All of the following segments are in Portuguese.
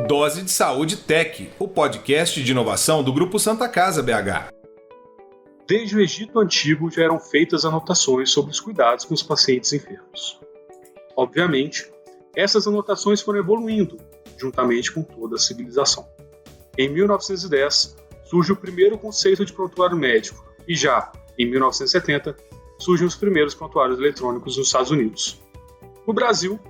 Dose de Saúde Tech, o podcast de inovação do Grupo Santa Casa BH. Desde o Egito Antigo já eram feitas anotações sobre os cuidados com os pacientes enfermos. Obviamente, essas anotações foram evoluindo, juntamente com toda a civilização. Em 1910, surge o primeiro conceito de prontuário médico e já, em 1970, surgem os primeiros prontuários eletrônicos nos Estados Unidos. No Brasil,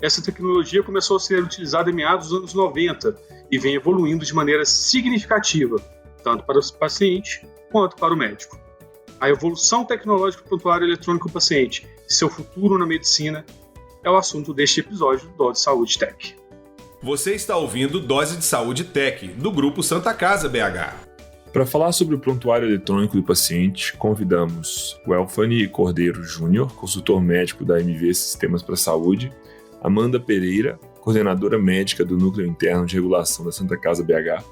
essa tecnologia começou a ser utilizada em meados dos anos 90 e vem evoluindo de maneira significativa, tanto para o paciente quanto para o médico. A evolução tecnológica do prontuário eletrônico do paciente e seu futuro na medicina é o assunto deste episódio do Dose de Saúde Tech. Você está ouvindo Dose de Saúde Tech, do Grupo Santa Casa BH. Para falar sobre o prontuário eletrônico do paciente, convidamos o Elfani Cordeiro Júnior, consultor médico da MV Sistemas para a Saúde, Amanda Pereira, coordenadora médica do Núcleo Interno de Regulação da Santa Casa BH,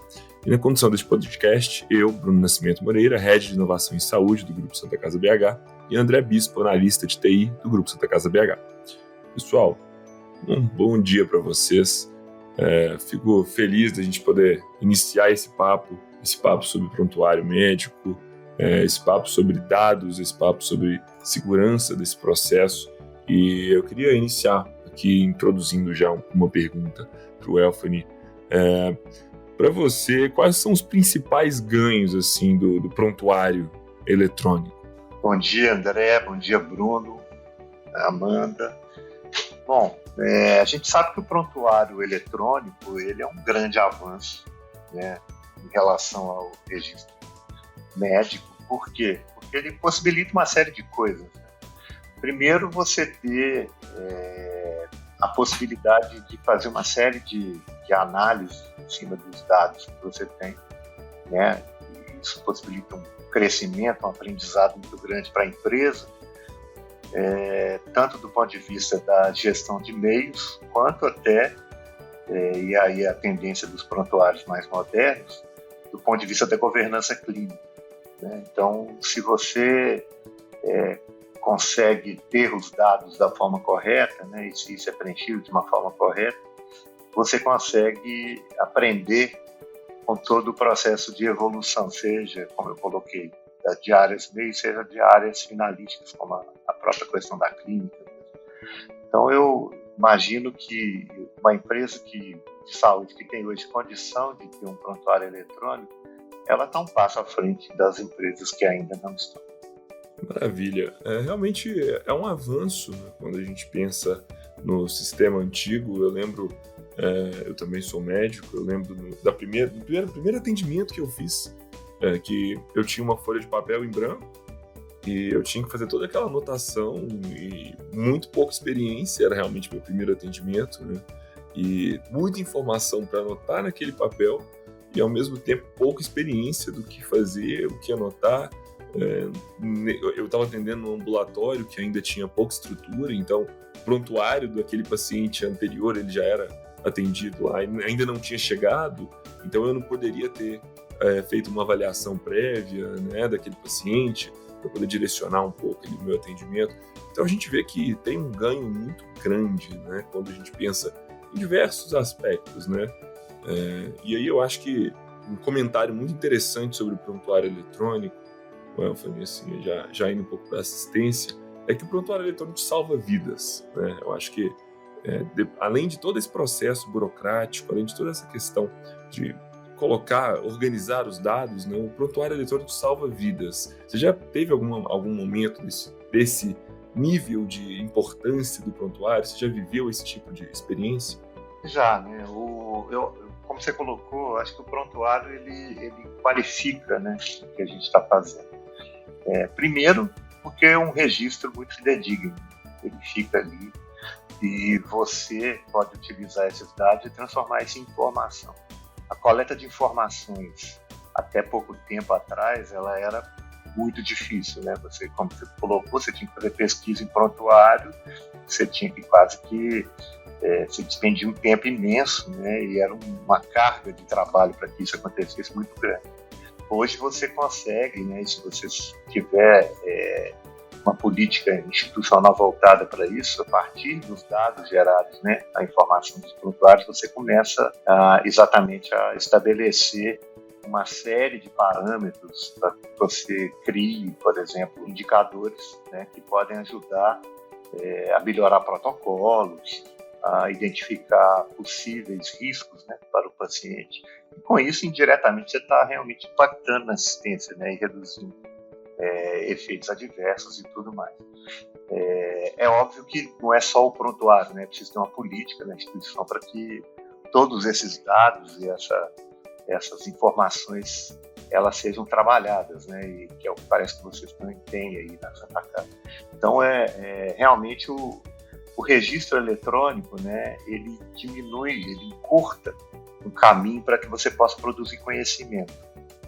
e na condução deste podcast, eu, Bruno Nascimento Moreira, Head de Inovação em Saúde do Grupo Santa Casa BH, e André Bispo, analista de TI do Grupo Santa Casa BH. Pessoal, um bom dia para vocês. Fico feliz da gente poder iniciar esse papo sobre prontuário médico, esse papo sobre dados, esse papo sobre segurança desse processo. E eu queria iniciar aqui introduzindo já uma pergunta para o Elfani. Para você, quais são os principais ganhos assim, do prontuário eletrônico? Bom dia, André. Bom dia, Bruno, Amanda. Bom, a gente sabe que o prontuário eletrônico ele é um grande avanço, né, em relação ao registro médico. Por quê? Porque ele possibilita uma série de coisas. Né? Primeiro, você ter a possibilidade de fazer uma série de análises em cima dos dados que você tem, né? E isso possibilita um crescimento, um aprendizado muito grande para a empresa, tanto do ponto de vista da gestão de meios, quanto até, e aí a tendência dos prontuários mais modernos, do ponto de vista da governança clínica. Né? Então, se você consegue ter os dados da forma correta, né, e se isso é preenchido de uma forma correta, você consegue aprender com todo o processo de evolução, seja, como eu coloquei, de áreas meios, seja de áreas finalísticas, como a própria questão da clínica. Então, eu imagino que uma empresa de saúde que tem hoje condição de ter um prontuário eletrônico, ela está um passo à frente das empresas que ainda não estão. Maravilha. Realmente é um avanço, né? Quando a gente pensa no sistema antigo. Eu lembro, eu também sou médico, eu lembro do primeiro atendimento que eu fiz, que eu tinha uma folha de papel em branco e eu tinha que fazer toda aquela anotação e muito pouca experiência, era realmente meu primeiro atendimento, né? E muita informação para anotar naquele papel e ao mesmo tempo pouca experiência do que fazer, o que anotar. Eu estava atendendo um ambulatório que ainda tinha pouca estrutura, então o prontuário daquele paciente anterior ele já era atendido lá, ainda não tinha chegado, então eu não poderia ter feito uma avaliação prévia, né, daquele paciente para poder direcionar um pouco o meu atendimento. Então a gente vê que tem um ganho muito grande, né, quando a gente pensa em diversos aspectos, né? E aí eu acho que um comentário muito interessante sobre o prontuário eletrônico, assim, já indo um pouco para assistência, é que o prontuário eletrônico salva vidas, né? Eu acho que, além de todo esse processo burocrático, além de toda essa questão de organizar os dados, né, o prontuário eletrônico salva vidas. Você já teve algum momento desse nível de importância do prontuário? Você já viveu esse tipo de experiência? Já, né? Como você colocou, acho que o prontuário ele qualifica, né, o que a gente está fazendo. Primeiro, porque é um registro muito fidedigno, ele fica ali e você pode utilizar esses dados e transformar isso em informação. A coleta de informações, até pouco tempo atrás, ela era muito difícil, né? Como você colocou, você tinha que fazer pesquisa em prontuário, você tinha que quase que se despendia um tempo imenso, né? E era uma carga de trabalho para que isso acontecesse muito grande. Hoje você consegue, né? Se você tiver uma política institucional voltada para isso, a partir dos dados gerados, né, a informação dos prontuários, você começa exatamente a estabelecer uma série de parâmetros para que você crie, por exemplo, indicadores, né, que podem ajudar a melhorar protocolos, a identificar possíveis riscos, né, para o paciente. E com isso, indiretamente, você está realmente impactando na assistência, né, e reduzindo efeitos adversos e tudo mais. É óbvio que não é só o prontuário, né, precisa ter uma política na instituição para que todos esses dados e essas informações elas sejam trabalhadas, né, e que é o que parece que vocês também têm aí na Santa Casa. Então, realmente o registro eletrônico, né, ele diminui, ele encurta um caminho para que você possa produzir conhecimento,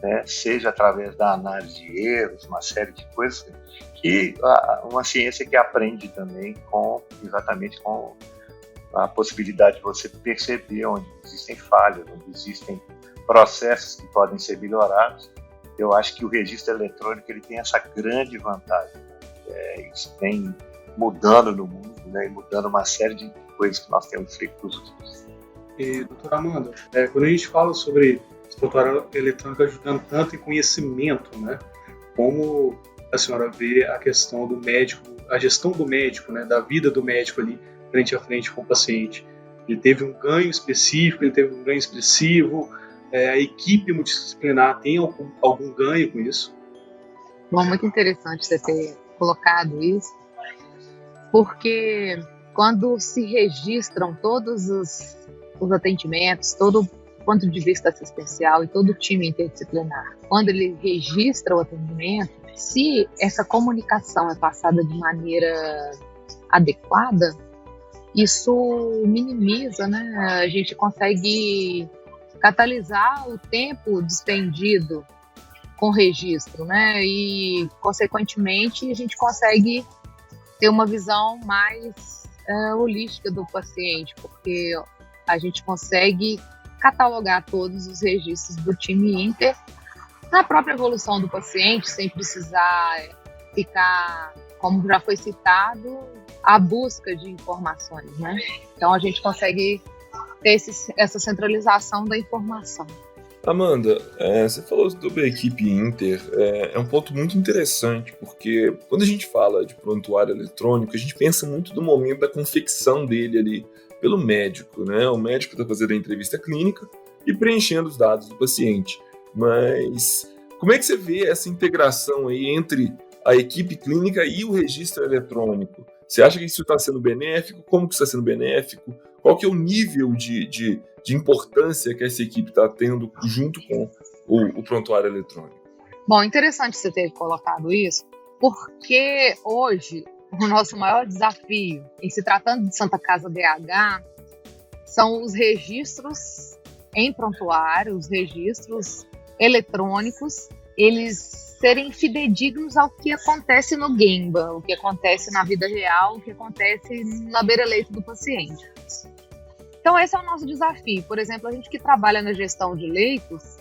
né, seja através da análise de erros, uma série de coisas, que uma ciência que aprende também exatamente com a possibilidade de você perceber onde existem falhas, onde existem processos que podem ser melhorados. Eu acho que o registro eletrônico ele tem essa grande vantagem. Isso vem mudando no mundo, né, e mudando uma série de coisas que nós temos feito nos últimos. E, doutora Amanda, quando a gente fala sobre esse prontuário eletrônico ajudando tanto em conhecimento, né, como a senhora vê a questão do médico, a gestão do médico, né, da vida do médico ali, frente a frente com o paciente. Ele teve um ganho específico, ele teve um ganho expressivo, a equipe multidisciplinar tem algum ganho com isso? Bom, muito interessante você ter colocado isso, porque quando se registram todos os atendimentos, todo o ponto de vista assistencial e todo o time interdisciplinar, quando ele registra o atendimento, se essa comunicação é passada de maneira adequada, isso minimiza, né? A gente consegue catalisar o tempo despendido com registro, né? E, consequentemente, a gente consegue ter uma visão mais holística do paciente, porque a gente consegue catalogar todos os registros do time Inter na própria evolução do paciente, sem precisar ficar, como já foi citado, à busca de informações, né? Então, a gente consegue ter essa centralização da informação. Amanda, você falou sobre a equipe Inter, é um ponto muito interessante, porque quando a gente fala de prontuário eletrônico, a gente pensa muito no momento da confecção dele ali pelo médico, né? O médico está fazendo a entrevista clínica e preenchendo os dados do paciente. Mas como é que você vê essa integração aí entre a equipe clínica e o registro eletrônico? Você acha que isso está sendo benéfico? Como que está sendo benéfico? Qual que é o nível de importância que essa equipe está tendo junto com o prontuário eletrônico? Bom, interessante você ter colocado isso, porque hoje o nosso maior desafio, em se tratando de Santa Casa DH, são os registros em prontuário, os registros eletrônicos, eles serem fidedignos ao que acontece no Gemba, o que acontece na vida real, o que acontece na beira-leito do paciente. Então esse é o nosso desafio. Por exemplo, a gente que trabalha na gestão de leitos,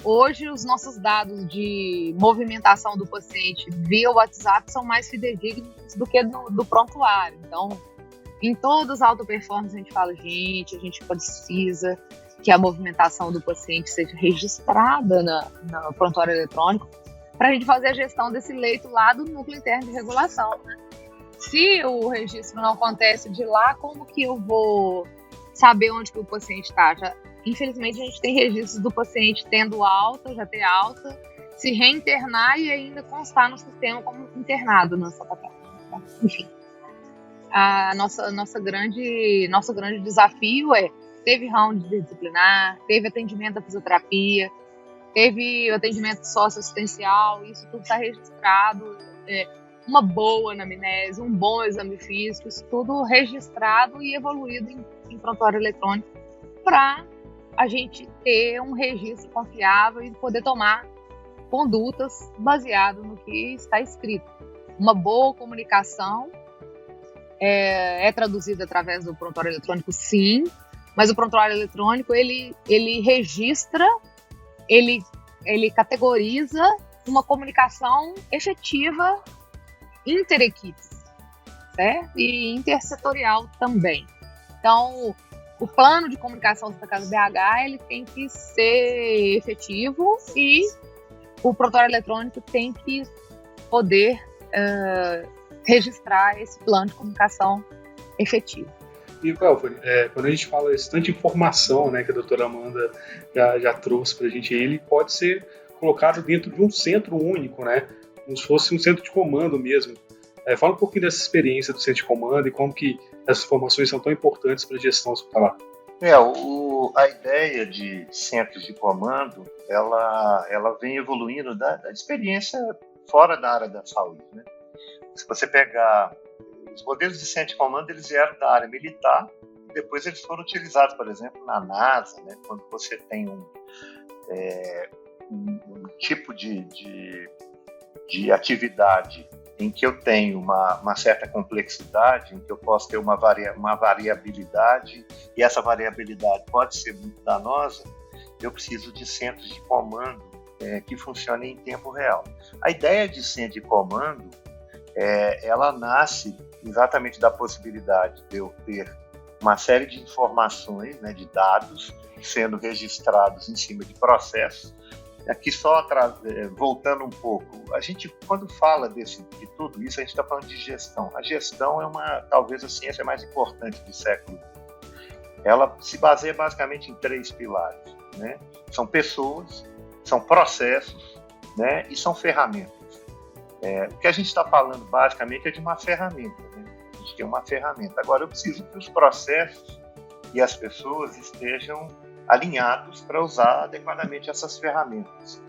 hoje os nossos dados de movimentação do paciente via WhatsApp são mais fidedignos do que do prontuário. Então, em todas as alta performance a gente fala, gente, a gente precisa que a movimentação do paciente seja registrada no prontuário eletrônico para a gente fazer a gestão desse leito lá do núcleo interno de regulação, né? Se o registro não acontece de lá, como que eu vou saber onde que o paciente está? Infelizmente, a gente tem registros do paciente tendo alta, já ter alta, se reinternar e ainda constar no sistema como internado na Santa Casa. Enfim, nosso grande desafio teve round disciplinar, teve atendimento da fisioterapia, teve atendimento socioassistencial, isso tudo está registrado, uma boa anamnese, um bom exame físico, isso tudo registrado e evoluído em prontuário eletrônico para a gente ter um registro confiável e poder tomar condutas baseado no que está escrito. Uma boa comunicação é traduzida através do prontuário eletrônico, sim, mas o prontuário eletrônico ele registra, ele categoriza uma comunicação efetiva interequipes, certo? E intersetorial também. Então, o plano de comunicação da Casa BH ele tem que ser efetivo e o prontuário eletrônico tem que poder registrar esse plano de comunicação efetivo. E, Welford, quando a gente fala esse tanto de informação, né, que a doutora Amanda já trouxe para a gente, ele pode ser colocado dentro de um centro único, né, como se fosse um centro de comando mesmo. Fala um pouquinho dessa experiência do centro de comando e como que essas informações são tão importantes para a gestão hospitalar. A ideia de centros de comando, ela vem evoluindo da experiência fora da área da saúde, né? Se você pegar os modelos de centro de comando, eles vieram da área militar e depois eles foram utilizados, por exemplo, na NASA, né? Quando você tem um tipo de atividade em que eu tenho uma certa complexidade, em que eu posso ter uma variabilidade, e essa variabilidade pode ser muito danosa, eu preciso de centros de comando que funcionem em tempo real. A ideia de centro de comando, ela nasce exatamente da possibilidade de eu ter uma série de informações, né, de dados, sendo registrados em cima de processos. Aqui só voltando um pouco, a gente quando fala de tudo isso, a gente está falando de gestão. A gestão é talvez a ciência mais importante do século. Ela se baseia basicamente em 3 pilares, né? São pessoas, são processos, né? E são ferramentas. O que a gente está falando basicamente é de uma ferramenta, né? A gente tem uma ferramenta. Agora eu preciso que os processos e as pessoas estejam alinhados para usar adequadamente essas ferramentas.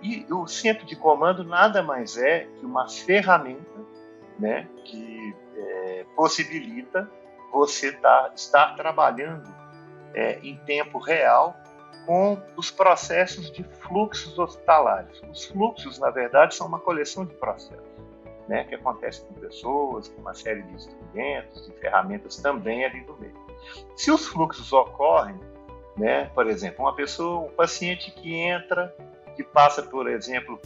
E o centro de comando nada mais é que uma ferramenta, né, que possibilita você estar trabalhando em tempo real com os processos de fluxos hospitalares. Os fluxos, na verdade, são uma coleção de processos, né, que acontece com pessoas, com uma série de instrumentos, de ferramentas também ali no meio. Se os fluxos ocorrem, né? Por exemplo, um paciente que passa, por exemplo,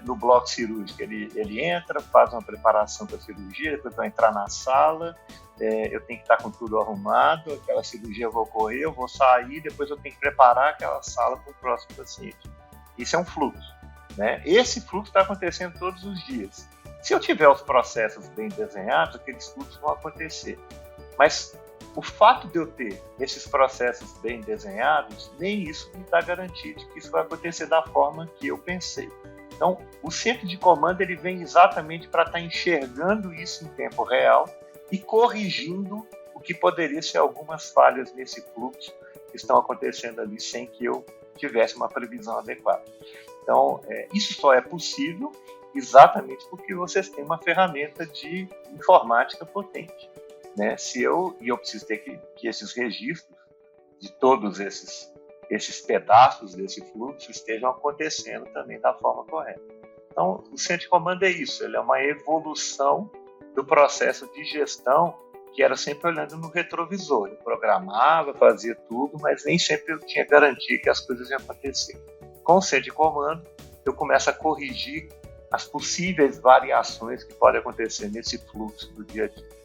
no bloco cirúrgico, ele entra, faz uma preparação para a cirurgia, depois vai entrar na sala, eu tenho que estar com tudo arrumado, aquela cirurgia vai ocorrer, eu vou sair, depois eu tenho que preparar aquela sala para o próximo paciente. Isso é um fluxo, né? Esse fluxo está acontecendo todos os dias. Se eu tiver os processos bem desenhados, aqueles fluxos vão acontecer. Mas o fato de eu ter esses processos bem desenhados, nem isso me dá garantia de que isso vai acontecer da forma que eu pensei. Então, o centro de comando ele vem exatamente para estar enxergando isso em tempo real e corrigindo o que poderia ser algumas falhas nesse fluxo que estão acontecendo ali sem que eu tivesse uma previsão adequada. Então, isso só é possível exatamente porque vocês têm uma ferramenta de informática potente. Né? Eu preciso ter que esses registros de todos esses pedaços desse fluxo estejam acontecendo também da forma correta. Então, o centro de comando é isso, ele é uma evolução do processo de gestão que era sempre olhando no retrovisor. Eu programava, fazia tudo, mas nem sempre eu tinha garantia que as coisas iam acontecer. Com o centro de comando, eu começo a corrigir as possíveis variações que podem acontecer nesse fluxo do dia a dia.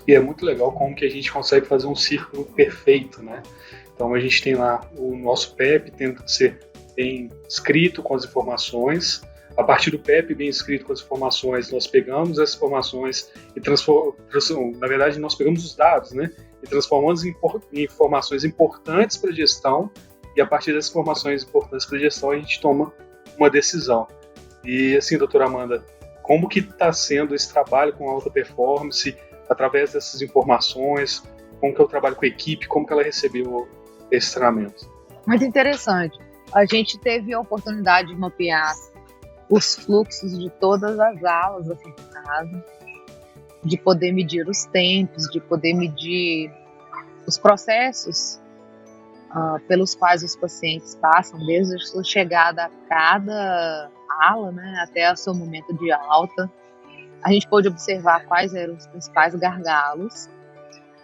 E é muito legal como que a gente consegue fazer um círculo perfeito, né? Então a gente tem lá o nosso PEP tendo que ser bem escrito com as informações. A partir do PEP bem escrito com as informações, nós pegamos essas informações e na verdade nós pegamos os dados, né? E transformamos em informações importantes para a gestão, e a partir dessas informações importantes para a gestão a gente toma uma decisão. E assim, doutora Amanda, como que está sendo esse trabalho com alta performance através dessas informações, como que eu trabalho com a equipe, como que ela recebeu esse treinamento? Muito interessante. A gente teve a oportunidade de mapear os fluxos de todas as alas da Santa Casa, de poder medir os tempos, de poder medir os processos pelos quais os pacientes passam, desde a sua chegada a cada ala, né, até o seu momento de alta. A gente pôde observar quais eram os principais gargalos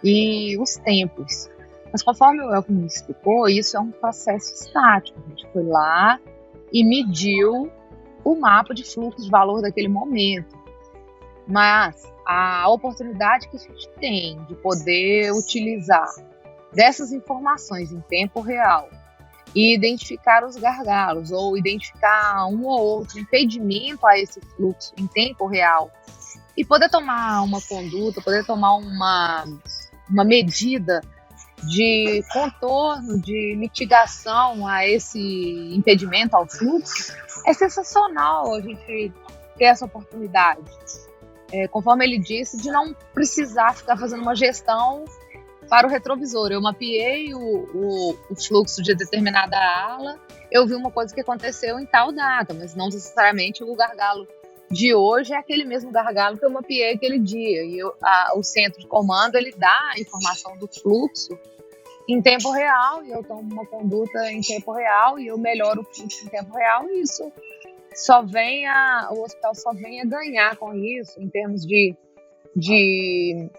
e os tempos. Mas conforme o Elton me explicou, isso é um processo estático. A gente foi lá e mediu o mapa de fluxo de valor daquele momento. Mas a oportunidade que a gente tem de poder utilizar dessas informações em tempo real e identificar os gargalos ou identificar um ou outro impedimento a esse fluxo em tempo real e poder tomar uma conduta, poder tomar uma medida de contorno, de mitigação a esse impedimento ao fluxo, é sensacional a gente ter essa oportunidade. Conforme ele disse, de não precisar ficar fazendo uma gestão para o retrovisor. Eu mapeei o fluxo de determinada ala, eu vi uma coisa que aconteceu em tal data, mas não necessariamente o gargalo de hoje é aquele mesmo gargalo que eu mapeei aquele dia. E o centro de comando, ele dá a informação do fluxo em tempo real, e eu tomo uma conduta em tempo real, e eu melhoro o fluxo em tempo real, e isso o hospital só vem a ganhar com isso, em termos de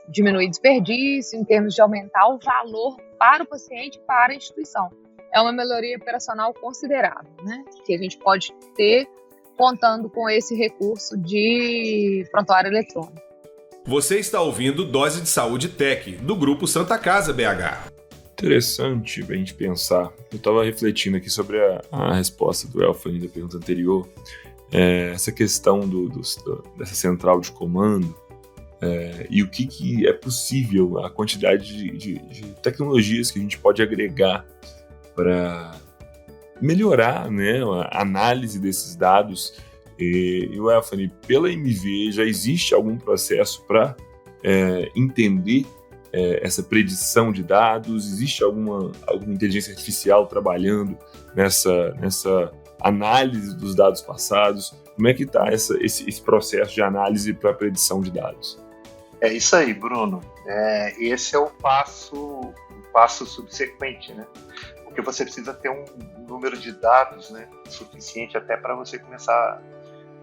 diminuir desperdício, em termos de aumentar o valor para o paciente e para a instituição. É uma melhoria operacional considerável, né, que a gente pode ter contando com esse recurso de prontuário eletrônico. Você está ouvindo Dose de Saúde Tech, do Grupo Santa Casa BH. Interessante a gente pensar. Eu estava refletindo aqui sobre a resposta do Elfani da pergunta anterior. Essa questão dessa central de comando e o que é possível, a quantidade de tecnologias que a gente pode agregar para melhorar, né, a análise desses dados. E o Elfani, pela MV, já existe algum processo para entender essa predição de dados? Existe alguma inteligência artificial trabalhando nessa análise dos dados passados? Como é que está esse processo de análise para predição de dados? É isso aí, Bruno. Esse é o passo subsequente, né? Porque você precisa ter um número de dados, né, suficiente até para você começar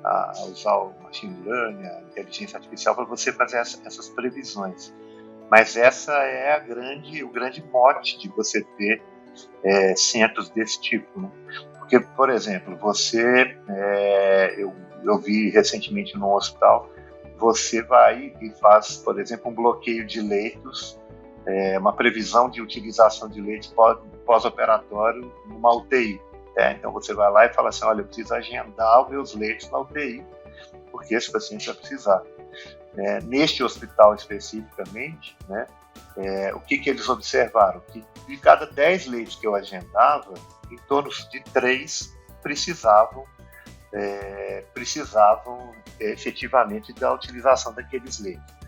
a usar o machine learning, a inteligência artificial, para você fazer essas previsões. Mas essa é o grande mote de você ter centros desse tipo, né? Porque, por exemplo, eu vi recentemente num hospital, você vai e faz, por exemplo, um bloqueio de leitos, uma previsão de utilização de leitos pós-operatório numa UTI. Então você vai lá e fala assim, olha, eu preciso agendar os meus leitos na UTI, porque esse paciente vai precisar. Neste hospital especificamente, né, o que eles observaram? Que de cada 10 leitos que eu agendava, em torno de 3 precisavam efetivamente da utilização daqueles leitos.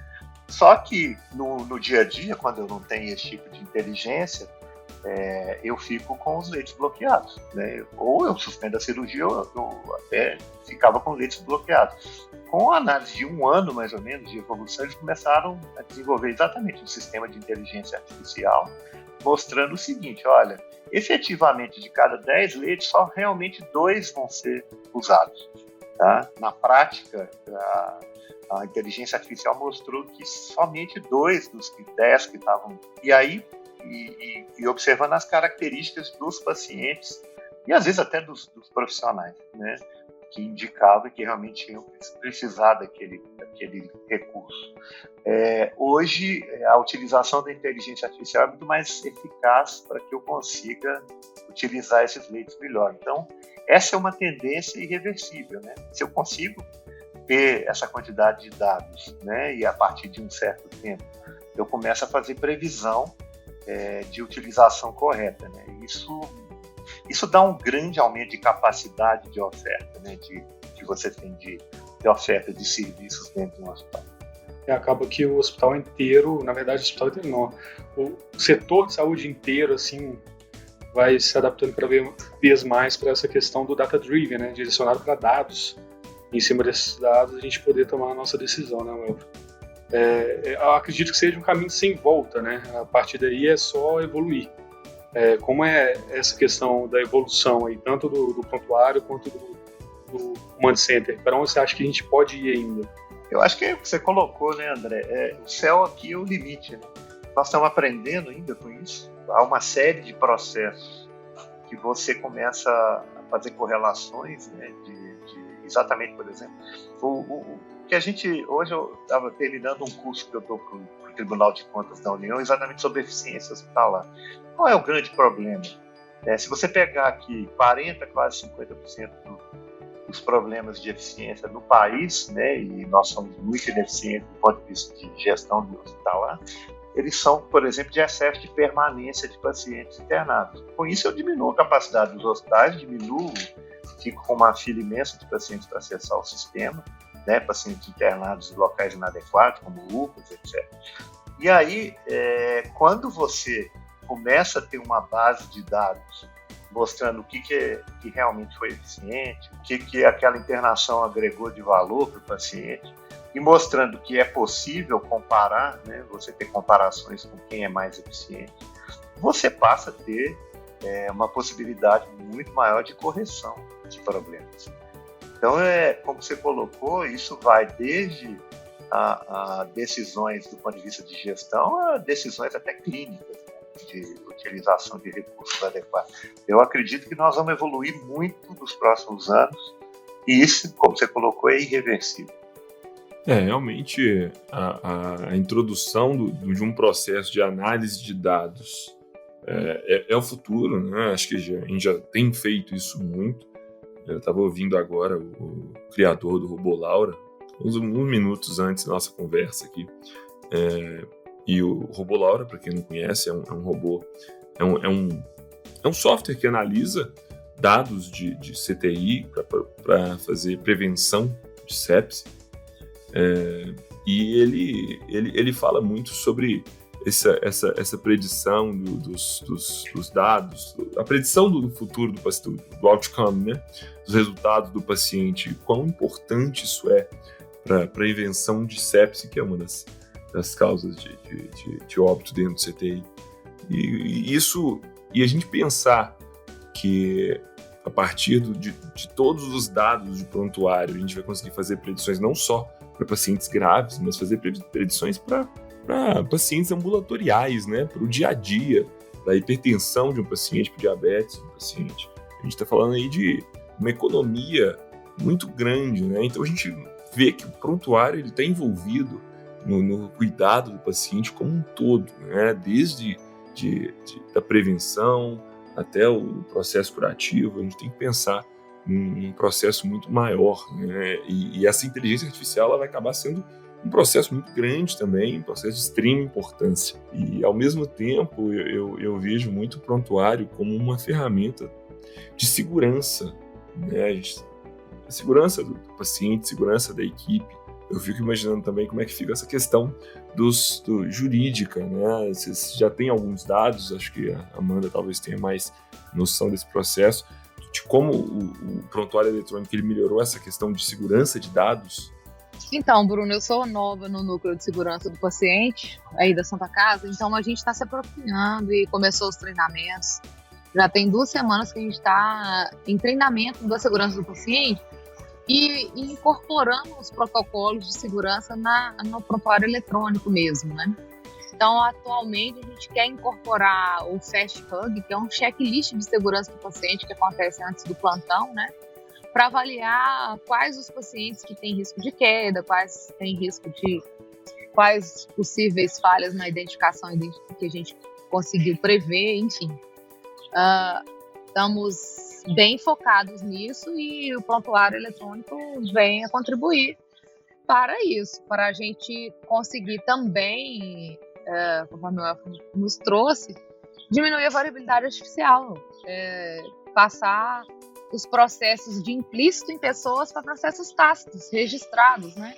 Só que no dia a dia, quando eu não tenho esse tipo de inteligência, eu fico com os leitos bloqueados, né? Ou eu suspendo a cirurgia, ou eu até ficava com leitos bloqueados. Com a análise de 1 ano, mais ou menos, de evolução, eles começaram a desenvolver exatamente um sistema de inteligência artificial, mostrando o seguinte, olha, efetivamente de cada 10 leitos, só realmente 2 vão ser usados. Tá? Na prática, a inteligência artificial mostrou que somente 2 dos 10 que estavam... E aí, e observando as características dos pacientes e às vezes até dos profissionais, né, que indicavam que realmente iam precisar daquele recurso. Hoje, a utilização da inteligência artificial é muito mais eficaz para que eu consiga utilizar esses leitos melhor. Então, essa é uma tendência irreversível, né? Se eu consigo ter essa quantidade de dados, né, e a partir de um certo tempo eu começo a fazer previsão de utilização correta, né? Isso dá um grande aumento de capacidade de oferta, né? Que você tem de oferta de serviços dentro de um hospital. Acaba que o hospital inteiro, na verdade o hospital inteiro não, o setor de saúde inteiro assim, vai se adaptando cada vez mais para essa questão do data-driven, né? Direcionado para dados. Em cima desses dados a gente poder tomar a nossa decisão, né, Will? Eu acredito que seja um caminho sem volta, né? A partir daí é só evoluir. Como é essa questão da evolução aí, tanto do prontuário quanto do Command Center? Para onde você acha que a gente pode ir ainda? Eu acho que você colocou, né, André? O céu aqui é o limite, né? Nós estamos aprendendo ainda com isso. Há uma série de processos que você começa a fazer correlações, né, exatamente, por exemplo, porque hoje eu estava terminando um curso que eu estou para o Tribunal de Contas da União, exatamente sobre eficiência hospitalar. Qual é o grande problema? Se você pegar aqui 40%, quase 50% dos problemas de eficiência no país, né, e nós somos muito ineficientes do ponto de vista de gestão do hospitalar, eles são, por exemplo, de excesso de permanência de pacientes internados. Com isso, eu diminuo a capacidade dos hospitais, fico com uma fila imensa de pacientes para acessar o sistema, né, pacientes internados em locais inadequados, como UPAs, etc. E aí, quando você começa a ter uma base de dados mostrando o que realmente foi eficiente, o que aquela internação agregou de valor para o paciente, e mostrando que é possível comparar, né, você ter comparações com quem é mais eficiente, você passa a ter uma possibilidade muito maior de correção de problemas. Então, como você colocou, isso vai desde a decisões do ponto de vista de gestão a decisões até clínicas, né, de utilização de recursos adequados. Eu acredito que nós vamos evoluir muito nos próximos anos e isso, como você colocou, é irreversível. Realmente a introdução de um processo de análise de dados é o futuro, né? Acho que a gente já tem feito isso muito. Eu estava ouvindo agora o criador do robô Laura, uns minutos antes da nossa conversa aqui. E o robô Laura, para quem não conhece, é um robô, é um software que analisa dados de CTI para fazer prevenção de sepse. E ele fala muito sobre essa predição dos dados, a predição do futuro do outcome, né? Dos resultados do paciente, quão importante isso é para a prevenção de sepse, que é uma das causas de óbito dentro do CTI. E a gente pensar que a partir de todos os dados de prontuário a gente vai conseguir fazer predições não só para pacientes graves, mas fazer predições para pacientes ambulatoriais, né? Para o dia a dia, da hipertensão de um paciente, para o diabetes de um paciente. A gente está falando aí de uma economia muito grande, né? Então a gente vê que o prontuário está envolvido no cuidado do paciente como um todo, né? Desde da prevenção até o processo curativo. A gente tem que pensar um processo muito maior, né? E essa inteligência artificial ela vai acabar sendo um processo muito grande também, um processo de extrema importância. E, ao mesmo tempo, eu vejo muito o prontuário como uma ferramenta de segurança, né? A segurança do paciente, segurança da equipe. Eu fico imaginando também como é que fica essa questão do jurídica, né? Vocês já tem alguns dados, acho que a Amanda talvez tenha mais noção desse processo, de como o prontuário eletrônico ele melhorou essa questão de segurança de dados. Então, Bruno, eu sou nova no núcleo de segurança do paciente, aí da Santa Casa, então a gente está se apropriando e começou os treinamentos. Já tem 2 semanas que a gente está em treinamento da segurança do paciente e incorporando os protocolos de segurança no prontuário eletrônico mesmo, né? Então, atualmente, a gente quer incorporar o Fast Hug, que é um checklist de segurança do paciente que acontece antes do plantão, né? Para avaliar quais os pacientes que têm risco de queda, quais possíveis falhas na identificação que a gente conseguiu prever, enfim. Estamos bem focados nisso e o prontuário eletrônico vem a contribuir para isso, para a gente conseguir também, conforme o Elfo nos trouxe, diminuir a variabilidade artificial, passar os processos de implícito em pessoas para processos tácitos, registrados, né?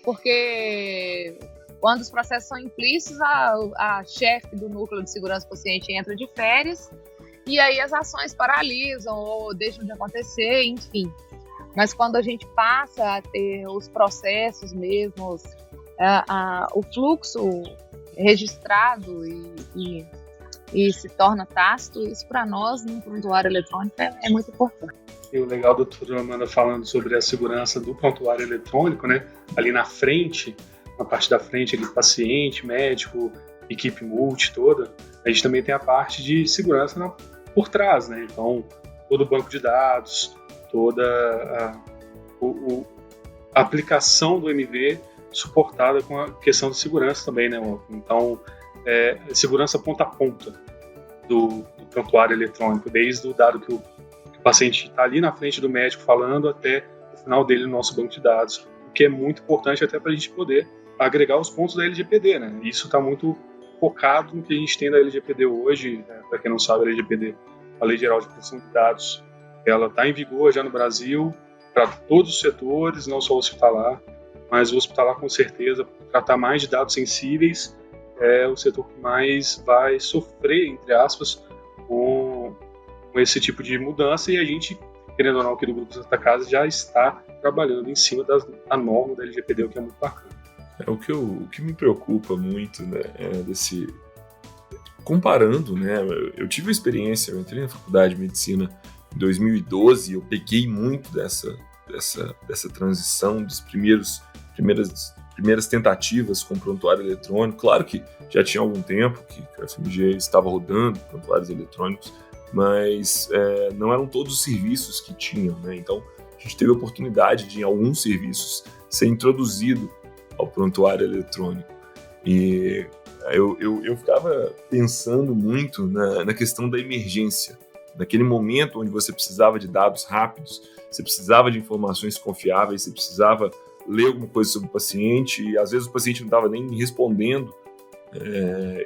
Porque quando os processos são implícitos, a chefe do núcleo de segurança do paciente entra de férias e aí as ações paralisam ou deixam de acontecer, enfim. Mas quando a gente passa a ter os processos mesmos, o fluxo registrado e se torna tácito, isso para nós, no prontuário eletrônico, é muito importante. E o legal do doutor Amanda falando sobre a segurança do prontuário eletrônico, né? Ali na frente, na parte da frente, ali, paciente, médico, equipe multi toda, a gente também tem a parte de segurança por trás, né? Então, todo o banco de dados, toda a aplicação do MV suportada com a questão de segurança também, né? Então, segurança ponta a ponta do prontuário eletrônico, desde o dado que o paciente está ali na frente do médico falando até o final dele no nosso banco de dados, o que é muito importante até para a gente poder agregar os pontos da LGPD, né? Isso está muito focado no que a gente tem da LGPD hoje, né? Para quem não sabe, a LGPD, a Lei Geral de Proteção de Dados, ela está em vigor já no Brasil para todos os setores, não só o hospitalar, mas o hospitalar com certeza, por tratar mais de dados sensíveis, é o setor que mais vai sofrer, entre aspas, com esse tipo de mudança, e a gente, querendo ou não, aqui do Grupo Santa Casa já está trabalhando em cima da norma da LGPD, o que é muito bacana. O que me preocupa muito, né, comparando, né, eu tive uma experiência, eu entrei na faculdade de medicina em 2012, eu peguei muito dessa transição dos primeiras tentativas com prontuário eletrônico. Claro que já tinha algum tempo que a FMG estava rodando prontuários eletrônicos, mas não eram todos os serviços que tinham, né? Então a gente teve a oportunidade de, em alguns serviços, ser introduzido ao prontuário eletrônico. E eu ficava pensando muito na questão da emergência. Naquele momento onde você precisava de dados rápidos, você precisava de informações confiáveis, você precisava ler alguma coisa sobre o paciente, e às vezes o paciente não estava nem respondendo,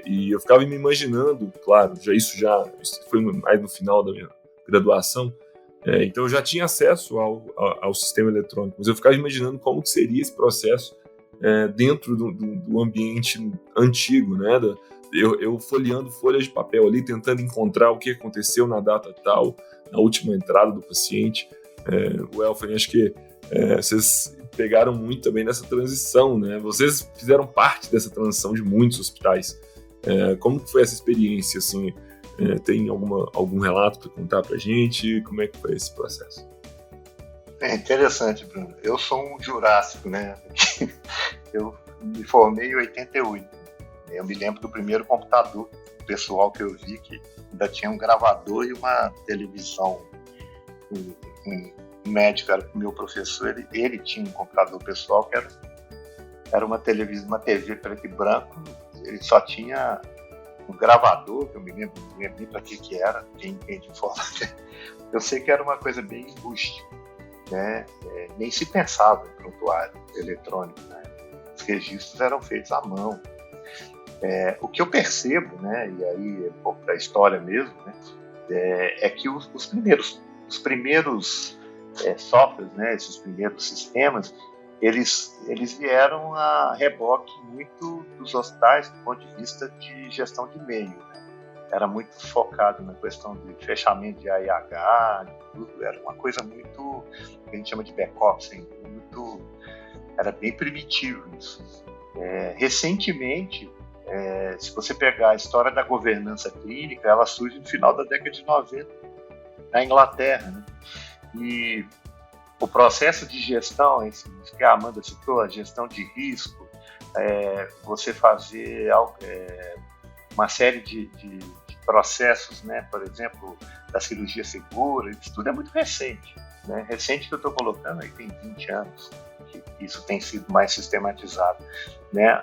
e eu ficava me imaginando, claro, isso foi mais no final da minha graduação, então eu já tinha acesso ao sistema eletrônico, mas eu ficava imaginando como que seria esse processo dentro do ambiente antigo, né? Eu folheando folhas de papel ali, tentando encontrar o que aconteceu na data tal, na última entrada do paciente. O Elfen, acho que vocês pegaram muito também nessa transição, né? Vocês fizeram parte dessa transição de muitos hospitais. Como que foi essa experiência, assim? Tem algum relato para contar para a gente? Como é que foi esse processo? É interessante, Bruno. Eu sou um jurássico, né? Eu me formei em 88. Eu me lembro do primeiro computador pessoal que eu vi, que ainda tinha um gravador e uma televisão. Um médico, era meu professor, ele tinha um computador pessoal que era uma televisão, uma TV preto e branco. Ele só tinha um gravador, que eu me lembro nem para que era, quem entende informática. Eu sei que era uma coisa bem rústica, né? Nem se pensava em prontuário eletrônico, né? Os registros eram feitos à mão. O que eu percebo, né, e aí é um pouco da história mesmo, né, é que os primeiros softwares, né, esses primeiros sistemas, eles vieram a reboque muito dos hospitais do ponto de vista de gestão de e-mail, né? Era muito focado na questão de fechamento de AIH, tudo. Era uma coisa muito, que a gente chama de back-office, assim, era bem primitivo isso. Recentemente, se você pegar a história da governança clínica, ela surge no final da década de 90, na Inglaterra, né? E o processo de gestão, isso que a Amanda citou, a gestão de risco, você fazer uma série de processos, né? Por exemplo, da cirurgia segura, isso tudo é muito recente, né? Recente que eu estou colocando aí tem 20 anos que isso tem sido mais sistematizado, né?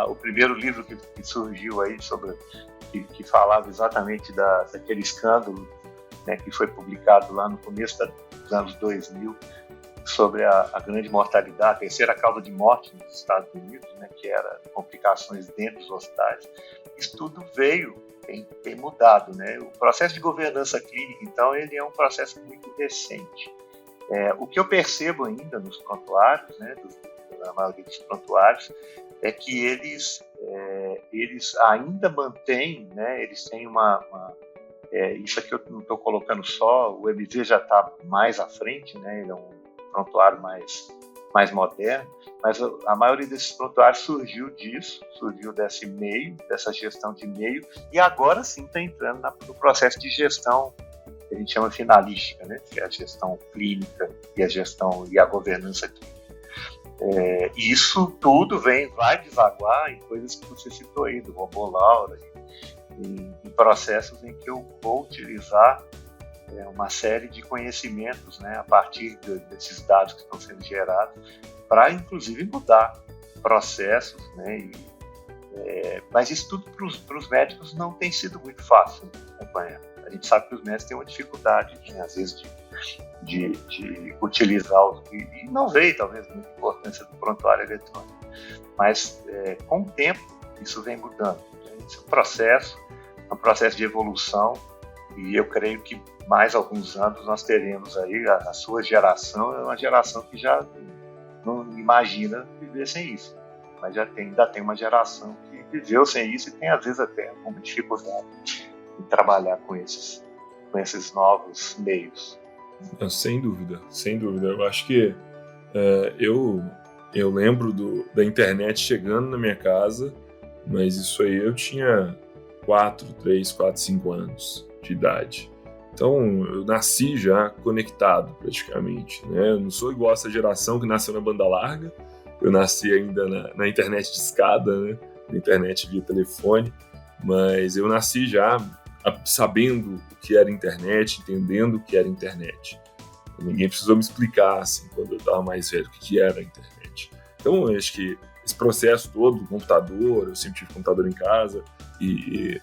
O primeiro livro que surgiu aí que falava exatamente daquele escândalo, né, que foi publicado lá no começo dos anos 2000, sobre a grande mortalidade, a terceira causa de morte nos Estados Unidos, né, que era complicações dentro dos hospitais. Isso tudo tem mudado, né? O processo de governança clínica, então, ele é um processo muito recente. O que eu percebo ainda nos prontuários, né, na maioria dos prontuários, é que eles ainda mantêm, né, eles têm isso aqui eu não estou colocando só, o MV já está mais à frente, né, ele é um prontuário mais moderno, mas a maioria desses prontuários surgiu desse e-mail, dessa gestão de e-mail, e agora sim está entrando no processo de gestão que a gente chama finalística, né, que é a gestão clínica e a governança clínica. Isso tudo vai desaguar em coisas que você citou aí, do robô Laura, em processos em que eu vou utilizar uma série de conhecimentos, né, a partir desses dados que estão sendo gerados, para inclusive mudar processos, né? Mas isso tudo para os médicos não tem sido muito fácil acompanhar. A gente sabe que os médicos têm uma dificuldade, né, às vezes, de utilizar e não veio talvez muita importância do prontuário eletrônico. Mas com o tempo isso vem mudando. Esse é um processo de evolução, e eu creio que mais alguns anos nós teremos aí, a sua geração é uma geração que já não imagina viver sem isso, mas ainda tem uma geração que viveu sem isso e tem às vezes até alguma dificuldade em trabalhar com esses novos meios. Sem dúvida, sem dúvida. Eu acho que eu lembro da internet chegando na minha casa, mas isso aí eu tinha 3, 4, 5 anos de idade. Então, eu nasci já conectado, praticamente, né? Eu não sou igual essa geração que nasceu na banda larga. Eu nasci ainda na internet de escada, né? Na internet via telefone. Mas eu nasci já sabendo o que era internet, entendendo o que era internet. Ninguém precisou me explicar, assim, quando eu estava mais velho, o que era a internet. Então, eu acho que esse processo todo do computador, eu sempre tive computador em casa, e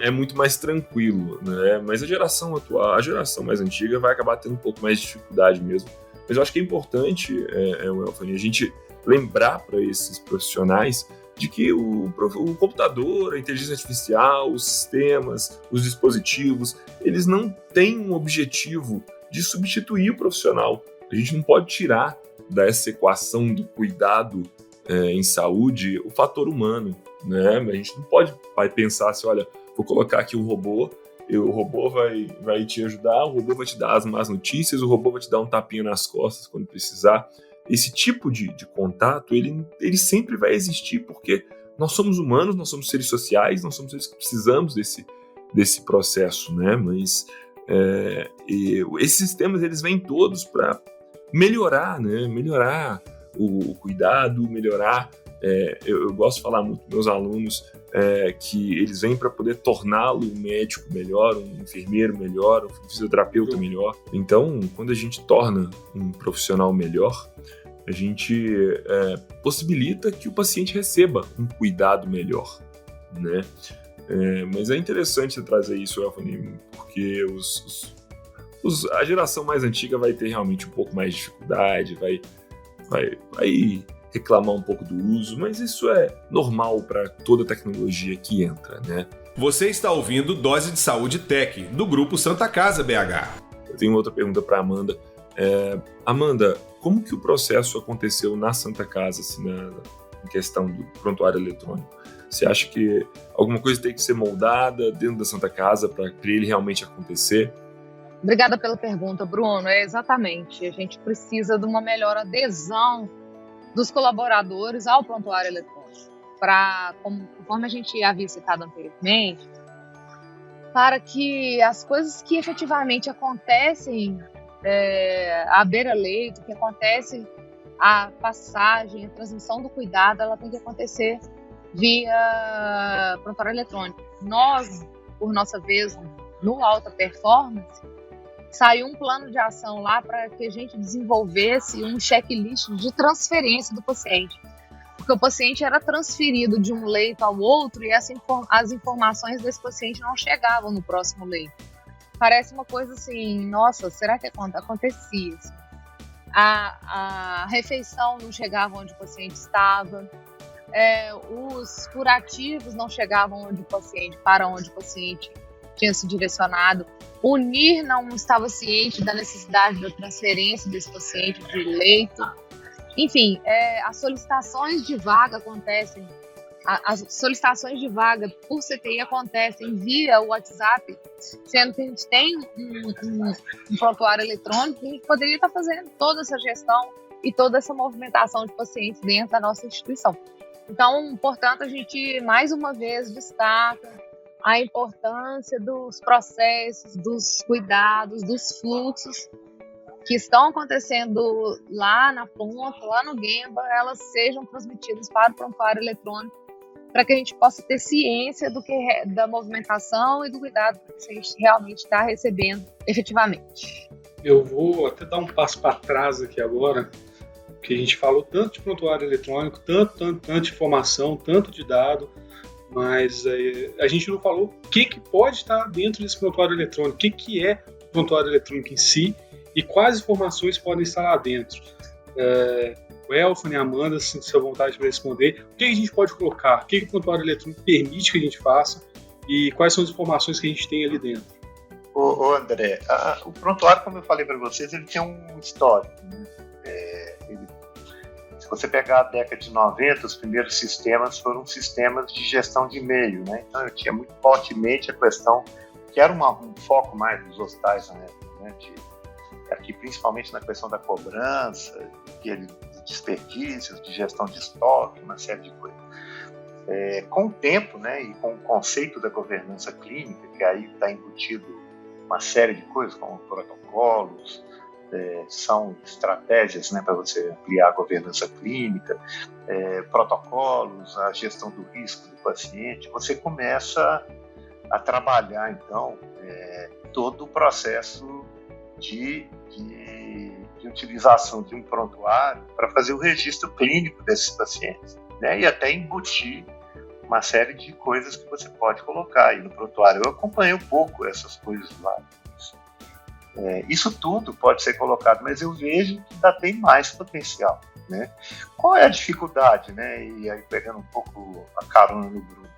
é muito mais tranquilo, né? Mas a geração atual, a geração mais antiga vai acabar tendo um pouco mais de dificuldade mesmo. Mas eu acho que é importante, Elfani, a gente lembrar para esses profissionais de que o computador, a inteligência artificial, os sistemas, os dispositivos, eles não têm um objetivo de substituir o profissional. A gente não pode tirar dessa equação do cuidado em saúde o fator humano, né? A gente não pode pensar assim, olha, vou colocar aqui um robô, o robô vai te ajudar, o robô vai te dar as más notícias, o robô vai te dar um tapinha nas costas quando precisar. Esse tipo de contato, ele sempre vai existir, porque nós somos humanos, nós somos seres sociais, nós somos seres que precisamos desse processo, né? Mas esses sistemas, eles vêm todos para melhorar, né? Melhorar o cuidado, melhorar. Eu gosto de falar muito com meus alunos que eles vêm para poder torná-lo um médico melhor, um enfermeiro melhor, um fisioterapeuta melhor. Então, quando a gente torna um profissional melhor, a gente possibilita que o paciente receba um cuidado melhor, né? Mas é interessante trazer isso, Elfani, porque a geração mais antiga vai ter realmente um pouco mais de dificuldade, vai reclamar um pouco do uso, mas isso é normal para toda tecnologia que entra, né? Você está ouvindo Dose de Saúde Tech, do Grupo Santa Casa BH. Eu tenho outra pergunta para Amanda. Amanda, como que o processo aconteceu na Santa Casa, assim, na questão do prontuário eletrônico? Você acha que alguma coisa tem que ser moldada dentro da Santa Casa para ele realmente acontecer? Obrigada pela pergunta, Bruno. Exatamente. A gente precisa de uma melhor adesão dos colaboradores ao prontuário eletrônico, conforme a gente havia citado anteriormente, para que as coisas que efetivamente acontecem à beira-leito, que acontecem a passagem, a transmissão do cuidado, ela tem que acontecer via prontuário eletrônico. Nós, por nossa vez, no Alta Performance, saiu um plano de ação lá para que a gente desenvolvesse um checklist de transferência do paciente. Porque o paciente era transferido de um leito ao outro e as informações desse paciente não chegavam no próximo leito. Parece uma coisa assim, nossa, será que acontecia isso? A refeição não chegava onde o paciente estava, os curativos não chegavam para onde o paciente tinha se direcionado. O NIR não estava ciente da necessidade da transferência desse paciente de leito. Enfim, as solicitações de vaga acontecem, as solicitações de vaga por CTI acontecem via WhatsApp, sendo que a gente tem um prontuário eletrônico que poderia estar fazendo toda essa gestão e toda essa movimentação de pacientes dentro da nossa instituição. Então, portanto, a gente mais uma vez destaca a importância dos processos, dos cuidados, dos fluxos que estão acontecendo lá na ponta, lá no Gemba, elas sejam transmitidas para o prontuário eletrônico, para que a gente possa ter ciência da movimentação e do cuidado que a gente realmente está recebendo efetivamente. Eu vou até dar um passo para trás aqui agora, que a gente falou tanto de prontuário eletrônico, tanto de informação, tanto de dado, mas a gente não falou o que pode estar dentro desse prontuário eletrônico, o que é o prontuário eletrônico em si e quais informações podem estar lá dentro. O Elfan e a Amanda, se tiver vontade para responder, o que a gente pode colocar, o que o prontuário eletrônico permite que a gente faça e quais são as informações que a gente tem ali dentro. Ô André, o prontuário, como eu falei para vocês, ele tem um histórico, né? Se você pegar a década de 90, os primeiros sistemas foram sistemas de gestão de e-mail, né? Então eu tinha muito fortemente a questão, que era um foco mais dos hospitais na época, né? Aqui principalmente na questão da cobrança, de desperdícios, de gestão de estoque, uma série de coisas. Com o tempo, né, e com o conceito da governança clínica, que aí está embutido uma série de coisas, como protocolos, são estratégias, né, para você ampliar a governança clínica, protocolos, a gestão do risco do paciente, você começa a trabalhar, então, todo o processo de utilização de um prontuário para fazer o registro clínico desses pacientes, né, e até embutir uma série de coisas que você pode colocar aí no prontuário. Eu acompanhei um pouco essas coisas lá. Isso tudo pode ser colocado, mas eu vejo que ainda tem mais potencial, né? Qual é a dificuldade, né? E aí pegando um pouco a carona no Bruno,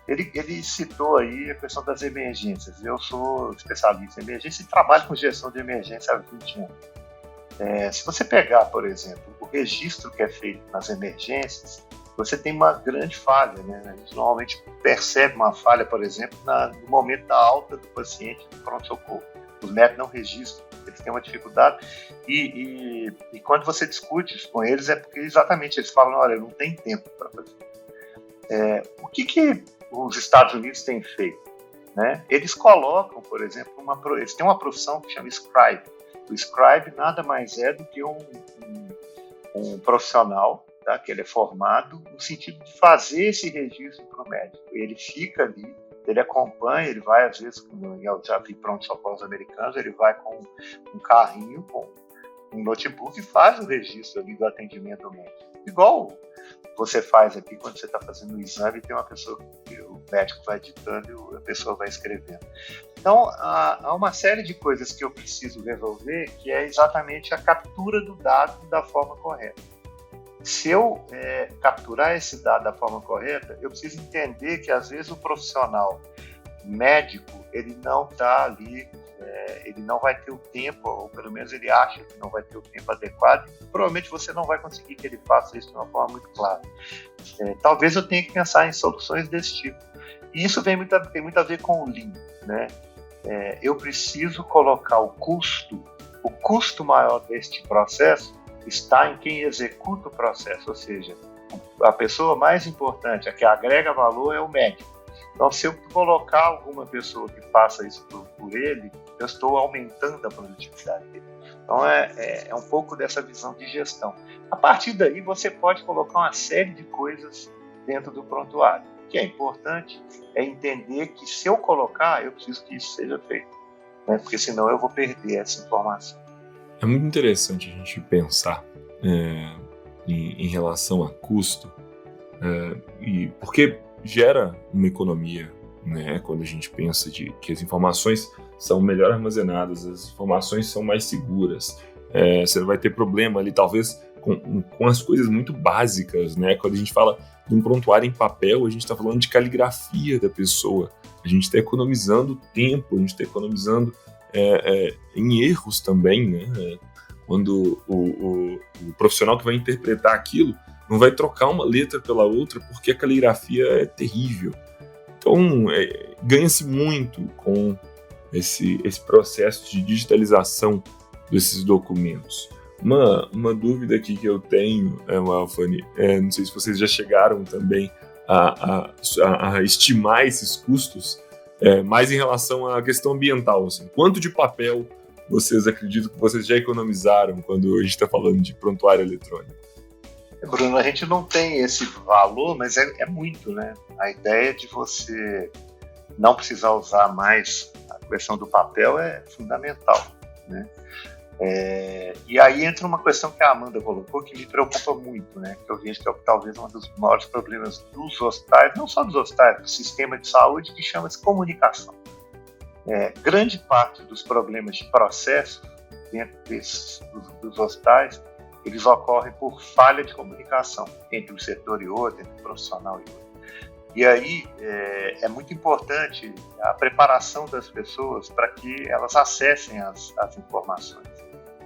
ele citou aí a questão das emergências. Eu sou especialista em emergência e trabalho com gestão de emergência há 20 anos. Se você pegar, por exemplo, o registro que é feito nas emergências, você tem uma grande falha, né? A gente normalmente percebe uma falha, por exemplo, no momento da alta do paciente no pronto-socorro. Os médicos não registram, eles têm uma dificuldade e quando você discute isso com eles é porque exatamente eles falam, olha, não tem tempo para fazer. O que os Estados Unidos têm feito? Né? Eles colocam, por exemplo, eles têm uma profissão que chama scribe. O scribe nada mais é do que um profissional, tá? Que ele é formado no sentido de fazer esse registro para o médico. Ele fica ali, ele acompanha, ele vai, às vezes, eu já vi pronto-socorros americanos, ele vai com um carrinho, com um notebook e faz o registro ali do atendimento médico. Igual você faz aqui quando você está fazendo o exame e tem uma pessoa que o médico vai ditando e a pessoa vai escrevendo. Então, há uma série de coisas que eu preciso resolver, que é exatamente a captura do dado da forma correta. Se eu capturar esse dado da forma correta, eu preciso entender que, às vezes, o profissional médico, ele não está ali, ele não vai ter o tempo, ou pelo menos ele acha que não vai ter o tempo adequado, e provavelmente você não vai conseguir que ele faça isso de uma forma muito clara. Talvez eu tenha que pensar em soluções desse tipo. E isso tem muito a ver com o Lean, né? Eu preciso colocar o custo maior deste processo está em quem executa o processo, ou seja, a pessoa mais importante, a que agrega valor é o médico. Então, se eu colocar alguma pessoa que faça isso por ele, eu estou aumentando a produtividade dele. Então, é um pouco dessa visão de gestão. A partir daí, você pode colocar uma série de coisas dentro do prontuário. O que é importante é entender que, se eu colocar, eu preciso que isso seja feito, né? Porque senão eu vou perder essa informação. É muito interessante a gente pensar em relação a custo, e porque gera uma economia, né, quando a gente pensa que as informações são melhor armazenadas, as informações são mais seguras. Você vai ter problema ali, talvez, com as coisas muito básicas, né? Quando a gente fala de um prontuário em papel, a gente está falando de caligrafia da pessoa. A gente está economizando tempo, a gente está economizando em erros também, né? Quando o profissional que vai interpretar aquilo não vai trocar uma letra pela outra porque a caligrafia é terrível. Então, ganha-se muito com esse processo de digitalização desses documentos. Uma dúvida aqui que eu tenho, Alfani, não sei se vocês já chegaram também a estimar esses custos, mais em relação à questão ambiental. Assim, quanto de papel vocês acreditam que vocês já economizaram quando a gente está falando de prontuário eletrônico? Bruno, a gente não tem esse valor, mas é muito, né? A ideia de você não precisar usar mais a questão do papel é fundamental, né? E aí entra uma questão que a Amanda colocou que me preocupa muito, né? Que eu vejo que é talvez um dos maiores problemas dos hospitais, não só dos hospitais, do sistema de saúde, que chama-se comunicação. Grande parte dos problemas de processo dentro dos hospitais, eles ocorrem por falha de comunicação entre um setor e outro, entre um profissional e outro. E aí é muito importante a preparação das pessoas para que elas acessem as informações,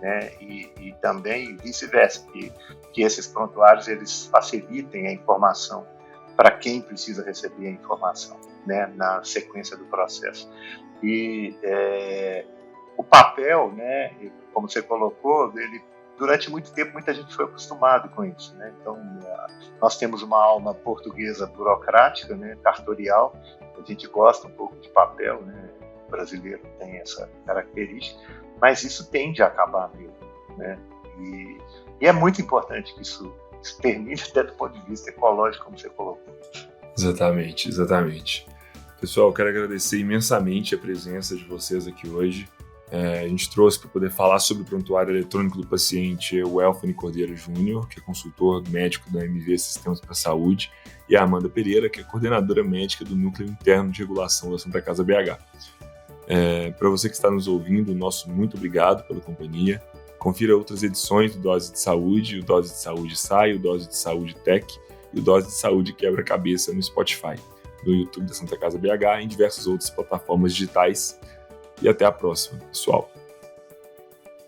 né? E também vice-versa, que esses prontuários eles facilitem a informação para quem precisa receber a informação, né, na sequência do processo. E o papel, né, como você colocou, ele, durante muito tempo muita gente foi acostumado com isso, né? Então nós temos uma alma portuguesa burocrática, né, cartorial. A gente gosta um pouco de papel, né? O brasileiro tem essa característica, mas isso tende a acabar mesmo, né? E é muito importante que isso termine até do ponto de vista ecológico, como você colocou. Exatamente. Pessoal, eu quero agradecer imensamente a presença de vocês aqui hoje. A gente trouxe para poder falar sobre o prontuário eletrônico do paciente o Elfani Cordeiro Júnior, que é consultor médico da MV Sistemas para a Saúde, e a Amanda Pereira, que é coordenadora médica do Núcleo Interno de Regulação da Santa Casa BH. Para você que está nos ouvindo, nosso muito obrigado pela companhia. Confira outras edições do Dose de Saúde, o Dose de Saúde Sai, o Dose de Saúde Tech e o Dose de Saúde Quebra-Cabeça no Spotify, no YouTube da Santa Casa BH e em diversas outras plataformas digitais. E até a próxima, pessoal.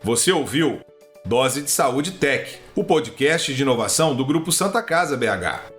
Você ouviu Dose de Saúde Tech, o podcast de inovação do Grupo Santa Casa BH.